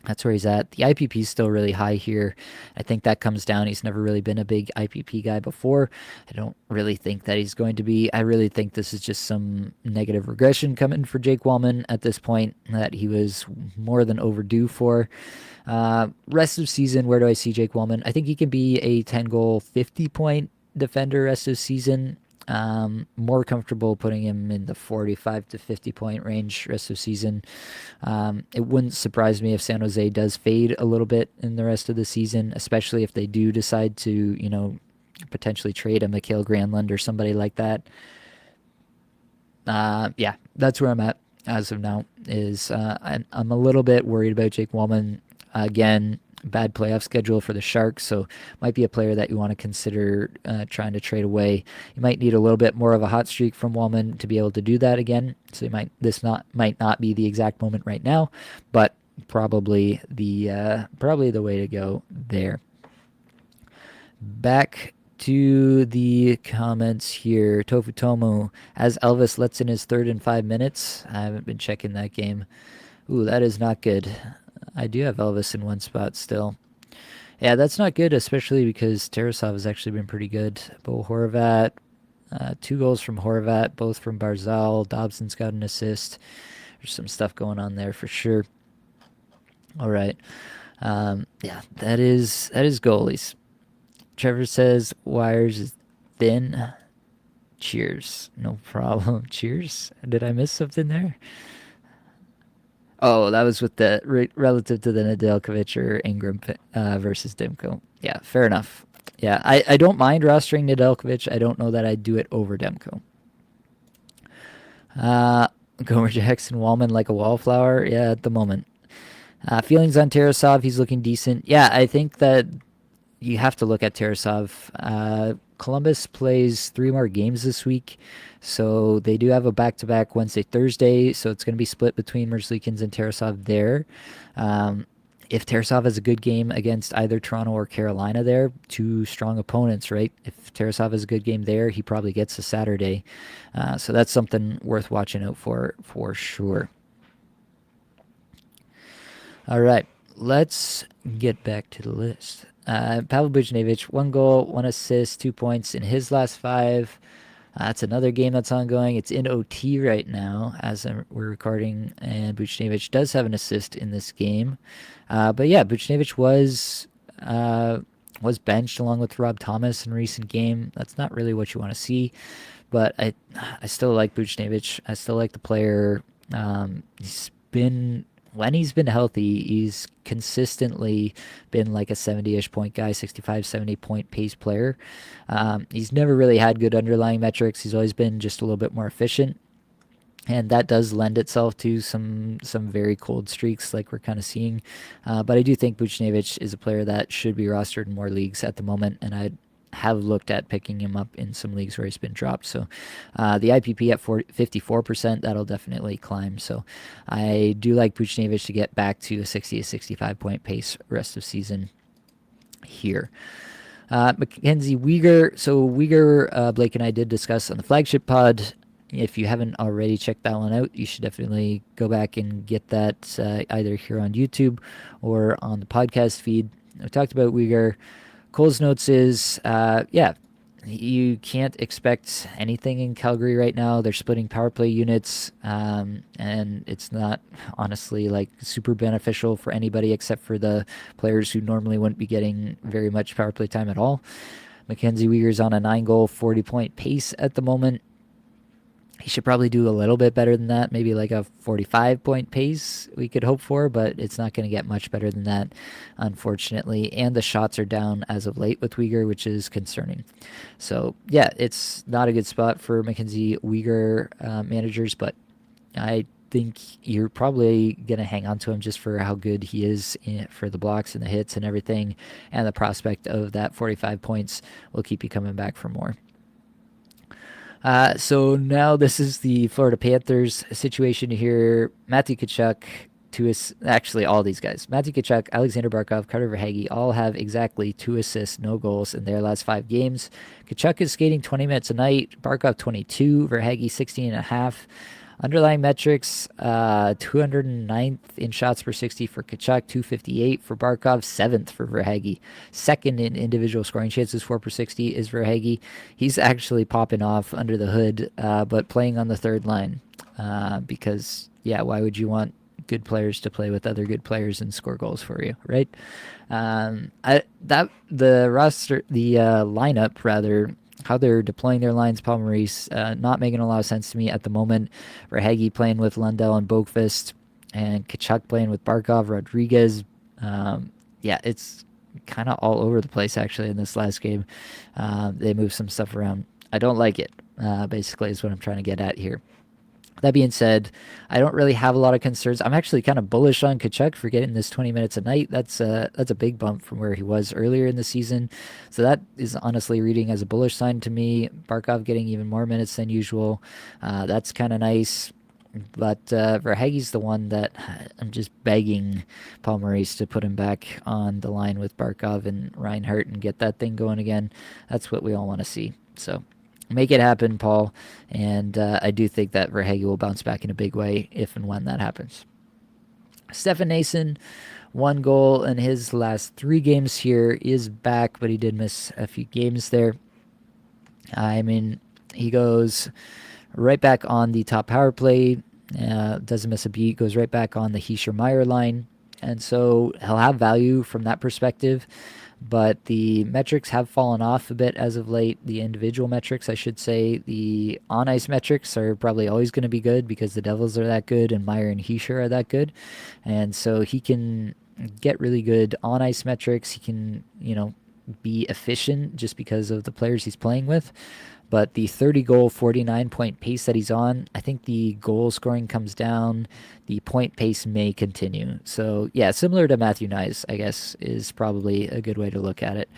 that's where he's at. The IPP is still really high here. I think that comes down. He's never really been a big IPP guy before. I don't really think that he's going to be. I really think this is just some negative regression coming for Jake Wallman at this point that he was more than overdue for. Rest of season, where do I see Jake Wallman? I think he can be a 10-goal, 50-point defender rest of season. More comfortable putting him in the 45 to 50 point range rest of season. It wouldn't surprise me if San Jose does fade a little bit in the rest of the season, especially if they do decide to, potentially trade a Mikael Granlund or somebody like that. Yeah, that's where I'm at as of now. I'm a little bit worried about Jake Wallman. Again, bad playoff schedule for the Sharks, so might be a player that you want to consider trying to trade away. You might need a little bit more of a hot streak from Wallman to be able to do that again. So might not be the exact moment right now, but probably the way to go there. Back to the comments here. Tofu Tomu, as Elvis lets in his third in 5 minutes. I haven't been checking that game. Ooh, that is not good. I do have Elvis in one spot still. Yeah, that's not good, especially because Tarasov has actually been pretty good. Bo Horvat, 2 goals from Horvat, both from Barzal. Dobson's got an assist. There's some stuff going on there for sure. All right. Yeah, that is goalies. Trevor says Wires is thin. Cheers. No problem. Cheers. Did I miss something there? Oh, that was with the relative to the Nedeljkovic or Ingram versus Demko. Yeah, fair enough. Yeah, I don't mind rostering Nedeljkovic. I don't know that I'd do it over Demko. Gomer Jackson, Wallman like a wallflower. Yeah, at the moment. Feelings on Tarasov. He's looking decent. Yeah, I think that you have to look at Tarasov. Columbus plays 3 more games this week, so they do have a back-to-back Wednesday, Thursday, so it's going to be split between Merzlikins and Tarasov there. If Tarasov has a good game against either Toronto or Carolina there, 2 strong opponents, right? If Tarasov has a good game there, he probably gets a Saturday. So that's something worth watching out for sure. All right, let's get back to the list. Pavel Buchnevich, 1 goal, 1 assist, 2 points in his last 5. That's another game that's ongoing. It's in OT right now as we're recording, and Buchnevich does have an assist in this game. But yeah, Buchnevich was benched along with Rob Thomas in a recent game. That's not really what you want to see, but I still like Buchnevich. I still like the player. When he's been healthy, he's consistently been like a 70-ish point guy, 65, 70 point pace player. He's never really had good underlying metrics. He's always been just a little bit more efficient. And that does lend itself to some very cold streaks like we're kind of seeing. But I do think Buchnevich is a player that should be rostered in more leagues at the moment, and I have looked at picking him up in some leagues where he's been dropped. So the IPP at 54%, that'll definitely climb. So I do like Buchnevich to get back to a 60 to 65 point pace rest of season here. Mackenzie Weegar. So Weegar, Blake and I did discuss on the flagship pod. If you haven't already checked that one out, you should definitely go back and get that either here on YouTube or on the podcast feed. We talked about Uyghur. Cole's notes is, yeah, you can't expect anything in Calgary right now. They're splitting power play units, and it's not honestly like super beneficial for anybody except for the players who normally wouldn't be getting very much power play time at all. Mackenzie Weegar's on a 9-goal, 40-point pace at the moment. He should probably do a little bit better than that, maybe like a 45-point pace we could hope for, but it's not going to get much better than that, unfortunately. And the shots are down as of late with Uyghur, which is concerning. So, yeah, it's not a good spot for Mackenzie Weegar managers, but I think you're probably going to hang on to him just for how good he is for the blocks and the hits and everything, and the prospect of that 45 points will keep you coming back for more. So now this is the Florida Panthers situation here. Matthew Tkachuk, actually all these guys. Matthew Tkachuk, Alexander Barkov, Carter Verhaeghe all have exactly 2 assists, no goals in their last 5 games. Tkachuk is skating 20 minutes a night. Barkov 22, Verhaeghe 16 and a half. Underlying metrics, 209th in shots per 60 for Tkachuk, 258 for Barkov, 7th for Verhaeghe. Second in individual scoring chances, 4 per 60 is Verhaeghe. He's actually popping off under the hood, but playing on the third line because, yeah, why would you want good players to play with other good players and score goals for you, right? The lineup rather, how they're deploying their lines, Paul Maurice, not making a lot of sense to me at the moment. Verhaeghe playing with Lundell and Boqvist, and Tkachuk playing with Barkov, Rodriguez. Yeah, it's kind of all over the place actually in this last game. They moved some stuff around. I don't like it, basically, is what I'm trying to get at here. That being said, I don't really have a lot of concerns. I'm actually kind of bullish on Tkachuk for getting this 20 minutes a night. That's a big bump from where he was earlier in the season. So that is honestly reading as a bullish sign to me. Barkov getting even more minutes than usual. That's kind of nice. But Verhaeghe's the one that I'm just begging Paul Maurice to put him back on the line with Barkov and Reinhart and get that thing going again. That's what we all want to see. So make it happen, Paul. And I do think that Verhaeghe will bounce back in a big way if and when that happens. Stefan Noesen, 1 goal in his last 3 games here, is back, but he did miss a few games there. I mean, he goes right back on the top power play, doesn't miss a beat, goes right back on the Hischier-Meyer line. And so he'll have value from that perspective. But the metrics have fallen off a bit as of late. The individual metrics, I should say. The on-ice metrics are probably always going to be good because the Devils are that good and Meyer and Hischier are that good. And so he can get really good on-ice metrics. He can, be efficient just because of the players he's playing with. But the 30-goal, 49-point pace that he's on, I think the goal scoring comes down. The point pace may continue. So, yeah, similar to Matthew Knies, I guess, is probably a good way to look at it.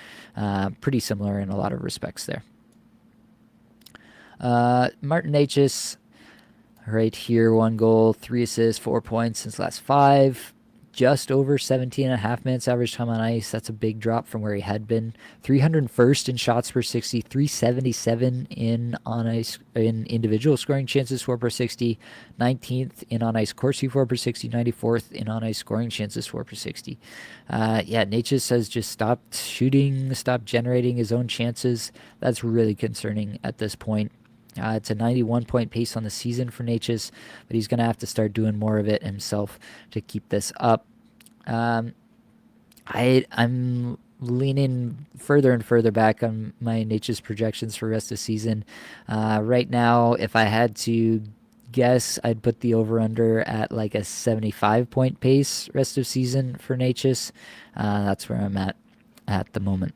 Pretty similar in a lot of respects there. Martin Necas, right here, 1 goal, 3 assists, 4 points since last 5. Just over 17 and a half minutes average time on ice. That's a big drop from where he had been. 301st in shots per 60, 377 in on ice in individual scoring chances, 4 per 60, 19th in on ice Corsi, 4 per 60, 94th in on ice scoring chances, 4 per 60. Necas has just stopped shooting, stopped generating his own chances. That's really concerning at this point. It's a 91-point pace on the season for Necas, but he's going to have to start doing more of it himself to keep this up. I'm leaning further and further back on my Necas projections for the rest of the season. Right now, if I had to guess, I'd put the over-under at like a 75-point pace rest of season for Necas. That's where I'm at the moment.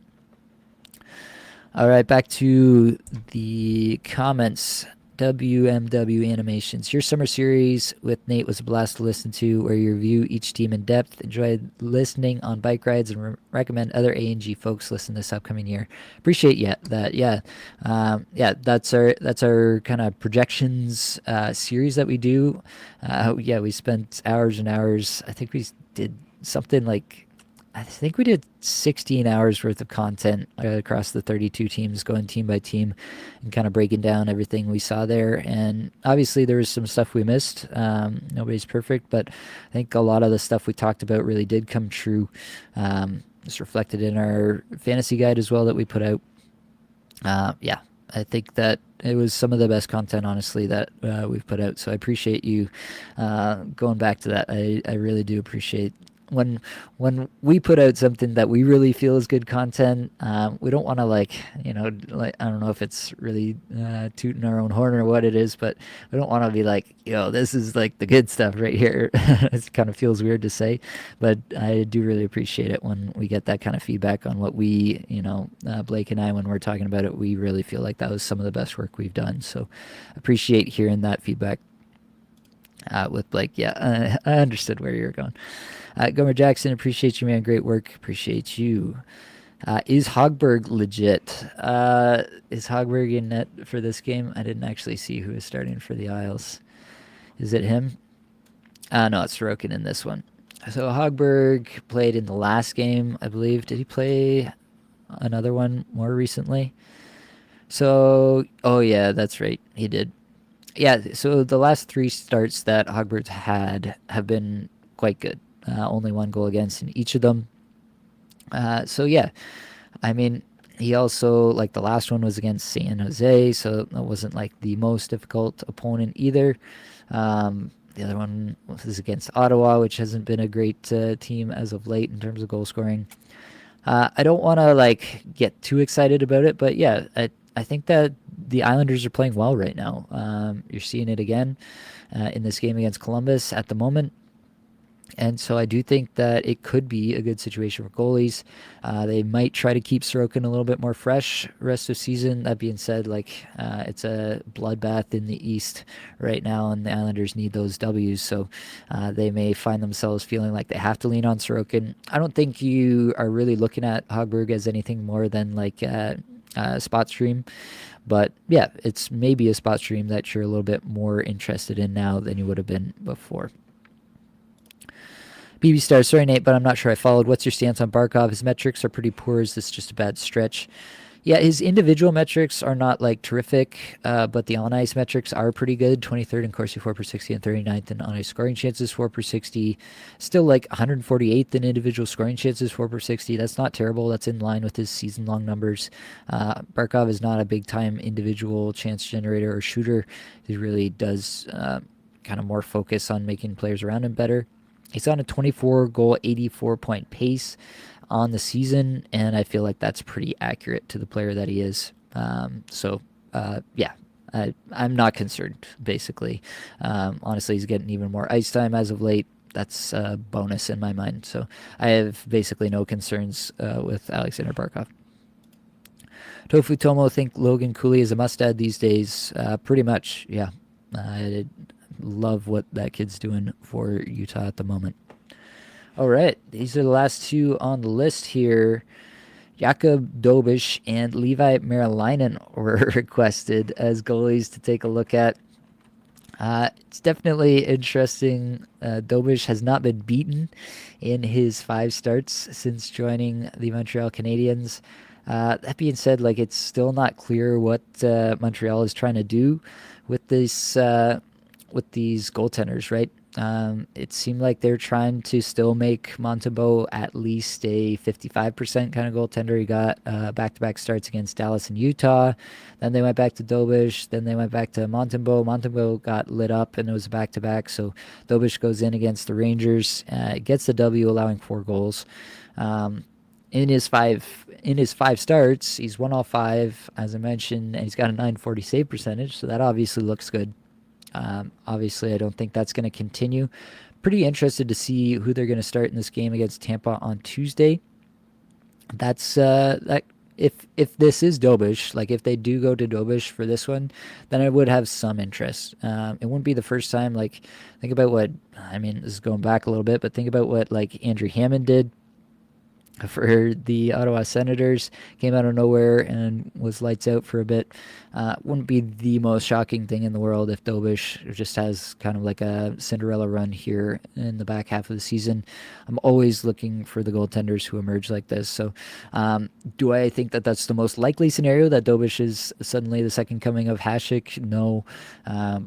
All right, back to the comments. WMW Animations. Your summer series with Nate was a blast to listen to, where you review each team in depth. Enjoyed listening on bike rides and recommend other A&G folks listen this upcoming year. Appreciate that. Yeah, that's our kind of projections series that we do. We spent hours and hours. I think we did something like I think we did 16 hours worth of content across the 32 teams, going team by team and kind of breaking down everything we saw there. And obviously, there was some stuff we missed. Nobody's perfect, but I think a lot of the stuff we talked about really did come true. It's reflected in our fantasy guide as well that we put out. Yeah, I think that it was some of the best content, honestly, that we've put out. So I appreciate you going back to that. I really do appreciate when we put out something that we really feel is good content. We don't want to like I don't know if it's really tooting our own horn or what it is, but we don't want to be like, this is like the good stuff right here. It kind of feels weird to say, but I do really appreciate it when we get that kind of feedback on what we, Blake and I, when we're talking about it, we really feel like that was some of the best work we've done. So appreciate hearing that feedback with Blake. Yeah, I understood where you were going. Gomer Jackson, appreciate you, man. Great work. Appreciate you. Is Hogberg legit? Is Hogberg in net for this game? I didn't actually see who is starting for the Isles. Is it him? No, it's Sorokin in this one. So Hogberg played in the last game, I believe. Did he play another one more recently? So, oh yeah, that's right. He did. Yeah, so the last three starts that Hogberg's had have been quite good. Only one goal against in each of them. So yeah, I mean, he also, like, the last one was against San Jose, so that wasn't like the most difficult opponent either. The other one was against Ottawa, which hasn't been a great team as of late in terms of goal scoring. I don't want to like get too excited about it, but yeah, I think that the Islanders are playing well right now. You're seeing it again in this game against Columbus at the moment. And so I do think that it could be a good situation for goalies. They might try to keep Sorokin a little bit more fresh rest of season. That being said, it's a bloodbath in the East right now, and the Islanders need those W's. So they may find themselves feeling like they have to lean on Sorokin. I don't think you are really looking at Hogberg as anything more than like spot stream. But yeah, it's maybe a spot stream that you're a little bit more interested in now than you would have been before. BB Star, sorry Nate, but I'm not sure I followed. What's your stance on Barkov? His metrics are pretty poor. Is this just a bad stretch? Yeah, his individual metrics are not like terrific, but the on ice metrics are pretty good. 23rd in Corsi 4 per 60 and 39th in on ice scoring chances 4 per 60. Still like 148th in individual scoring chances 4 per 60. That's not terrible. That's in line with his season long numbers. Barkov is not a big time individual chance generator or shooter. He really does kind of more focus on making players around him better. He's on a 24 goal, 84 point pace on the season, and I feel like that's pretty accurate to the player that he is. Yeah, I'm not concerned, basically. Honestly, he's getting even more ice time as of late. That's a bonus in my mind. So I have basically no concerns with Alexander Barkov. Tofu Tomo think Logan Cooley is a must-add these days. Pretty much, yeah. I love what that kid's doing for Utah at the moment. All right, these are the last two on the list here. Jakub Dobeš and Levi Merilainen were requested as goalies to take a look at. It's definitely interesting. Dobeš has not been beaten in his 5 starts since joining the Montreal Canadiens. That being said, like, it's still not clear what Montreal is trying to do with this with these goaltenders, right? It seemed like they're trying to still make Montembeault at least a 55% kind of goaltender. He got back-to-back starts against Dallas and Utah. Then they went back to Dobeš. Then they went back to Montembeault. Montembeault got lit up, and it was a back-to-back. So Dobeš goes in against the Rangers, gets the W, allowing 4 goals. In his five starts, he's won all 5, as I mentioned, and he's got a 940 save percentage. So that obviously looks good. Obviously, I don't think that's going to continue. Pretty interested to see who they're going to start in this game against Tampa on Tuesday. That's that. If this is Dobeš, like if they do go to Dobeš for this one, then I would have some interest. It wouldn't be the first time. Like, think about what, I mean, this is going back a little bit, but think about what like Andrew Hammond did for the Ottawa Senators. Came out of nowhere and was lights out for a bit. Wouldn't be the most shocking thing in the world if Dobish just has kind of like a Cinderella run here in the back half of the season. I'm always looking for the goaltenders who emerge like this. So, do I think that that's the most likely scenario, that Dobish is suddenly the second coming of Hasek? No,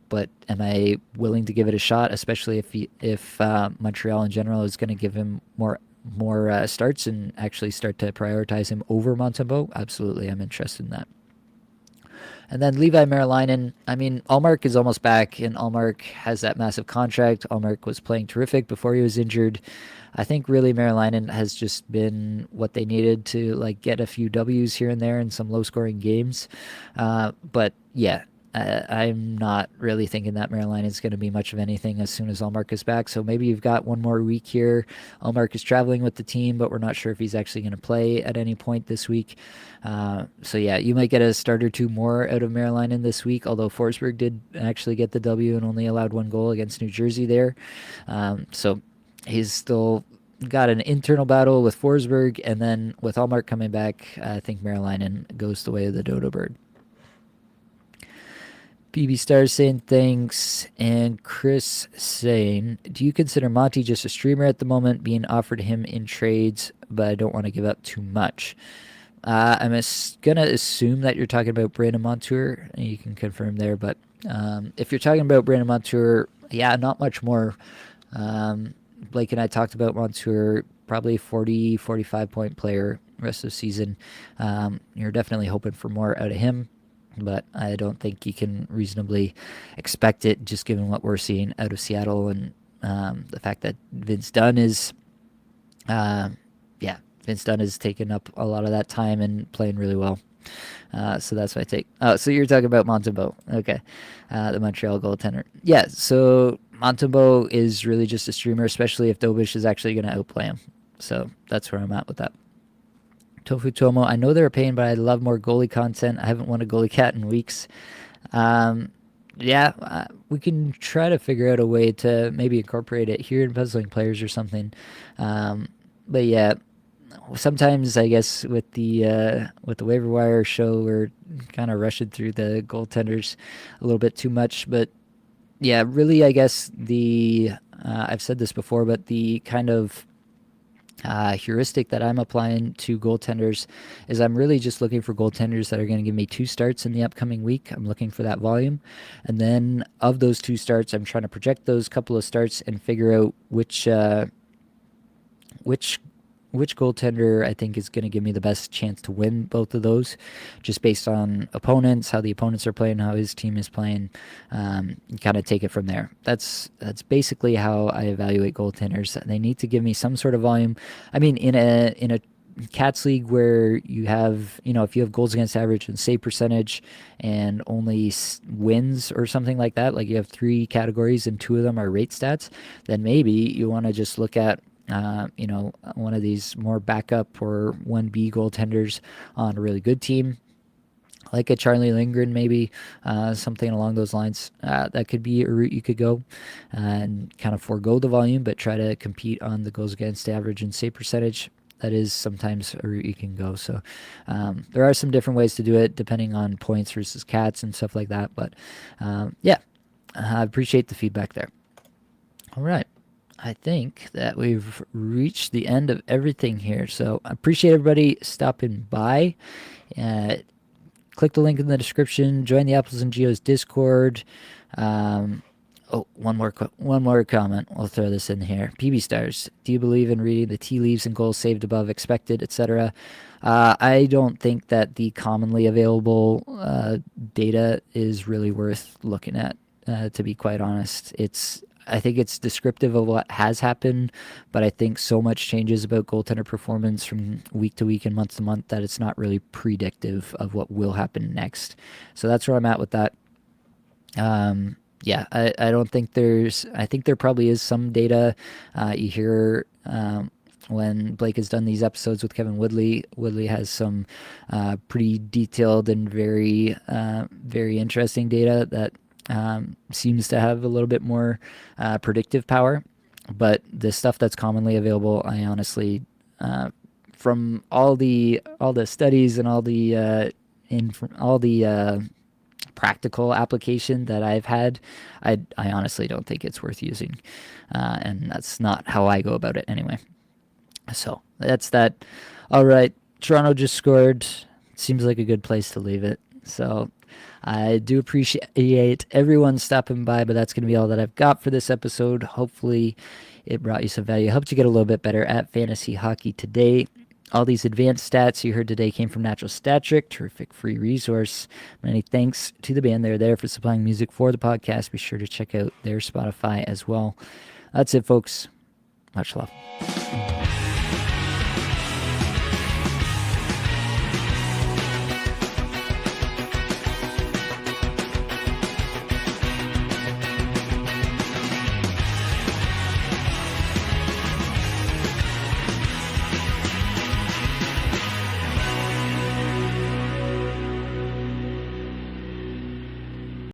but am I willing to give it a shot, especially if Montreal in general is going to give him more starts and actually start to prioritize him over Montembeault? Absolutely, I'm interested in that. And then Levi Merilainen, I mean, Allmark is almost back, and Allmark has that massive contract. Allmark was playing terrific before he was injured. I think really Merilainen has just been what they needed to like get a few W's here and there in some low-scoring games. But yeah, I'm not really thinking that Merilainen is going to be much of anything as soon as Allmark is back. So maybe you've got one more week here. Allmark is traveling with the team, but we're not sure if he's actually going to play at any point this week. So yeah, you might get a start or two more out of Merilainen this week, although Forsberg did actually get the W and only allowed one goal against New Jersey there. So he's still got an internal battle with Forsberg, and then with Allmark coming back, I think Merilainen goes the way of the Dodo Bird. BB Stars saying thanks, and Chris saying, do you consider Monty just a streamer at the moment, being offered him in trades, but I don't want to give up too much? I'm gonna assume that you're talking about Brandon Montour. You can confirm there, but if you're talking about Brandon Montour, yeah, not much more. Blake and I talked about Montour, probably 40, 45 point player rest of the season. You're definitely hoping for more out of him, but I don't think you can reasonably expect it just given what we're seeing out of Seattle and the fact that Vince Dunn is, yeah, Vince Dunn has taken up a lot of that time and playing really well. So that's what I take. Oh, so you're talking about Montembeault. Okay. The Montreal goaltender. Yeah, so Montembeault is really just a streamer, especially if Dobish is actually going to outplay him. So that's where I'm at with that. Tofu Tomo, I know they're a pain, but I love more goalie content. I haven't won a goalie cat in weeks. Yeah, we can try to figure out a way to maybe incorporate it here in Puzzling Players or something. But yeah, sometimes I guess with the waiver wire show, we're kind of rushing through the goaltenders a little bit too much. But yeah, really, I guess the I've said this before, but the kind of heuristic that I'm applying to goaltenders is I'm really just looking for goaltenders that are going to give me 2 starts in the upcoming week. I'm looking for that volume. And then of those 2 starts, I'm trying to project those couple of starts and figure out which goaltender I think is going to give me the best chance to win both of those, just based on opponents, how the opponents are playing, how his team is playing. Kind of take it from there. That's basically how I evaluate goaltenders. They need to give me some sort of volume. I mean, in a Cats league where you have, if you have goals against average and save percentage and only wins or something like that, like you have 3 categories and 2 of them are rate stats, then maybe you want to just look at one of these more backup or 1B goaltenders on a really good team, like a Charlie Lindgren, maybe something along those lines. That could be a route you could go and kind of forego the volume, but try to compete on the goals against average and save percentage. That is sometimes a route you can go. So there are some different ways to do it depending on points versus cats and stuff like that. But yeah, I appreciate the feedback there. All right. I think that we've reached the end of everything here. So I appreciate everybody stopping by. Click the link in the description. Join the Apples and Geos Discord. One more comment. We'll throw this in here. PB Stars, do you believe in reading the tea leaves and goals saved above expected, etc.? I don't think that the commonly available data is really worth looking at, to be quite honest. I think it's descriptive of what has happened, but I think so much changes about goaltender performance from week to week and month to month that it's not really predictive of what will happen next. So that's where I'm at with that. Yeah, I don't think I think there probably is some data. You hear when Blake has done these episodes with Kevin Woodley. Woodley has some pretty detailed and very, very interesting data that seems to have a little bit more predictive power. But the stuff that's commonly available, I honestly from all the studies and all the practical application that I've had, I honestly don't think it's worth using, and that's not how I go about it anyway. So that's that. All right, Toronto just scored. Seems like a good place to leave it. So I do appreciate everyone stopping by, but that's going to be all that I've got for this episode. Hopefully it brought you some value, helped you get a little bit better at fantasy hockey today. All these advanced stats you heard today came from Natural Stat Trick, terrific free resource. Many thanks to the band. They're there for supplying music for the podcast. Be sure to check out their Spotify as well. That's it, folks. Much love.